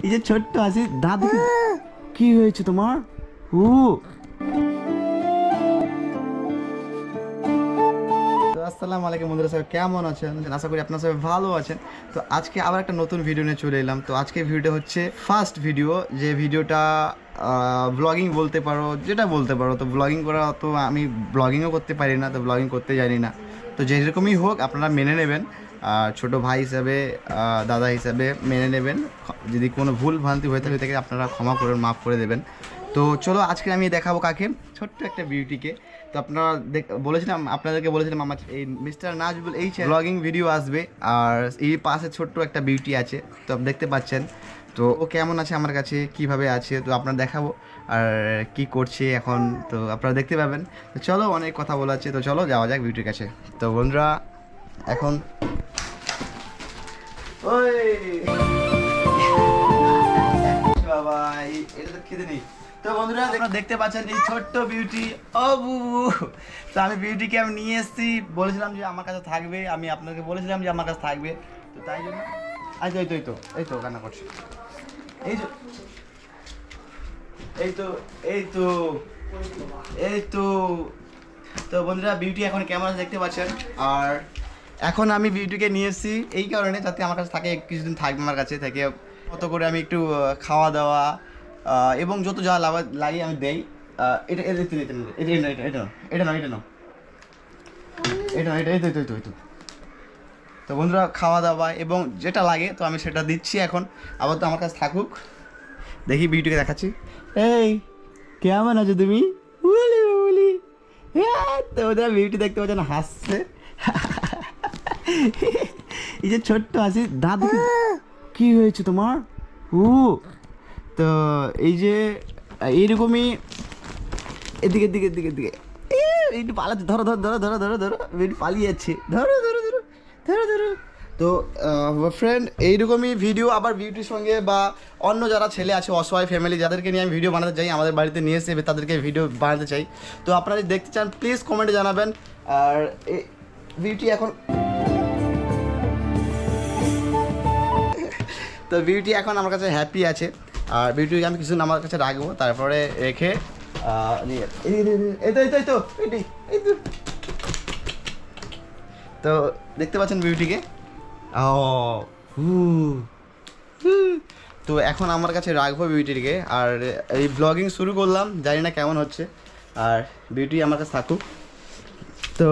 এই যে ছোট্ট আছে দাঁত কি হয়েছে তোমার? ও আসসালামু আলাইকুম বন্ধুরা, সবাই কেমন আছেন? আশা করি আপনারা সবাই ভালো আছেন। তো আজকে আবার একটা নতুন ভিডিও নিয়ে চলে এলাম। তো আজকে ভিডিওটা হচ্ছে ফার্স্ট ভিডিও, যে ভিডিওটা ব্লগিং বলতে পারো, যেটা বলতে পারো। তো ব্লগিং করা তো আমি ব্লগিংও করতে পারি না, তো ব্লগিং করতে জানি না। তো যেরকমই হোক আপনারা মেনে নেবেন, ছোটো ভাই হিসাবে, দাদা হিসাবে মেনে নেবেন। যদি কোনো ভুল ভ্রান্তি হয়ে থাকে আপনারা ক্ষমা করে মাফ করে দেবেন। তো চলো আজকে আমি দেখাবো কাকে, ছোট্ট একটা বিউটিকে। তো আপনারা আপনাদেরকে বলেছিলাম আমার এই মিস্টার নাজবুল এই ব্লগিং ভিডিও আসবে, আর এই পাশে ছোট্ট একটা বিউটি আছে, তো দেখতে পাচ্ছেন। তো ও কেমন আছে আমার কাছে, কিভাবে আছে, তো আপনারা দেখাবো আর কি করছে এখন, তো আপনারা দেখতে পাবেন। তো চলো, অনেক কথা বলা আছে, তো চলো যাওয়া যাক বিউটির কাছে। তো বন্ধুরা এখন ওই বাবা এটা তো খেতে নেই। তো বন্ধুরা আপনারা দেখতে পাচ্ছেন এই ছোট্ট বিউটি অবু। তো আমি বিউটিকে আমি নিয়ে এসেছি, বলেছিলাম যে আমার কাছে থাকবে, আমি আপনাকে বলেছিলাম যে আমার কাছে থাকবে। তো তাই জন্য এই তো কান্না করছে, এই তো এই তো এই তো এই তো। তো বন্ধুরা বিউটি এখন কেমন আছে দেখতে পাচ্ছেন। আর এখন আমি বিউটিকে নিয়ে এসেছি এই কারণে, যাতে আমার কাছে থাকে, কিছুদিন থাকবে আমার কাছে থেকে, মতো করে আমি একটু খাওয়া দাওয়া এবং যত যা লাগে আমি দেই। তো বন্ধুরা খাওয়া দাওয়া এবং যেটা লাগে তো আমি সেটা দিচ্ছি এখন। আবার তো আমার কাছে থাকুক, দেখি বিউটিকে দেখাচ্ছি। এই কেমন আছো তুমি? তো ওদের বিউটি দেখতে পাচ্ছেন হাসছে। এই যে ছোট্ট আছে দাঁত কি হয়েছে তোমার? ও তো এই যে এইরকমই এদিকে দিকে দিকে দিকে এইটু পালাচ্ছে, ধরো ধরো ধরো ধরো ধরো ধরো, বেটি পালিয়ে যাচ্ছে, ধরো ধরো ধরো ধরো ধরো। তো ফ্রেন্ড এইরকমই ভিডিও আবার বিউটির সঙ্গে বা অন্য যারা ছেলে আছে অসহায় ফ্যামিলি যাদেরকে নিয়ে আমি ভিডিও বানাতে চাই, আমাদের বাড়িতে নিয়ে এসে তাদেরকে ভিডিও বানাতে চাই। তো আপনারা যদি দেখতে চান প্লিজ কমেন্টে জানাবেন। আর বিউটি এখন তো বিউটি এখন আমার কাছে হ্যাপি আছে, আর বিউটিকে আমি কিছুদিন আমার কাছে রাখবো, তারপরে রেখে তো দেখতে পাচ্ছেন বিউটিকে। তো এখন আমার কাছে রাখবো বিউটিকে, আর এই ব্লগিং শুরু করলাম, জানি না কেমন হচ্ছে। আর বিউটি আমার কাছে থাকুক। তো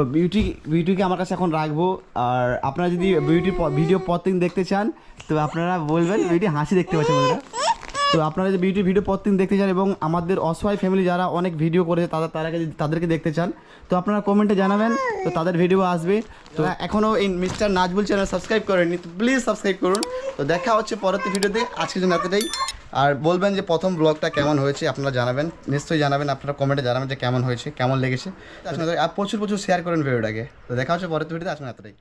বিউটিকে আমার কাছে এখন রাখবো। আর আপনারা যদি বিউটির ভিডিও প্রতিদিন দেখতে চান তো আপনারা বলবেন। বিউটি হাসি দেখতে পাচ্ছেন বন্ধুরা। তো আপনারা যদি বিউটির ভিডিও প্রতিদিন দেখতে চান এবং আমাদের অসহায় ফ্যামিলি যারা অনেক ভিডিও করেছে তাদেরকে দেখতে চান তো আপনারা কমেন্টে জানাবেন, তো তাদের ভিডিও আসবে। তো এখনও এই মিস্টার নাজবুল চ্যানেল সাবস্ক্রাইব করেননি তো প্লিজ সাবস্ক্রাইব করুন। তো দেখা হচ্ছে পরবর্তী ভিডিওতে, আজকের জন্য এতটাই। আর বলবেন যে প্রথম ব্লগটা কেমন হয়েছে, আপনারা জানাবেন, নিশ্চয়ই জানাবেন, আপনারা কমেন্টে জানাবেন যে কেমন হয়েছে, কেমন লেগেছে। আর প্রচুর শেয়ার করেন ভিডিওটাকে। তো দেখা হচ্ছে পরবর্তী ভিডিওতে, আজকে এতটাই।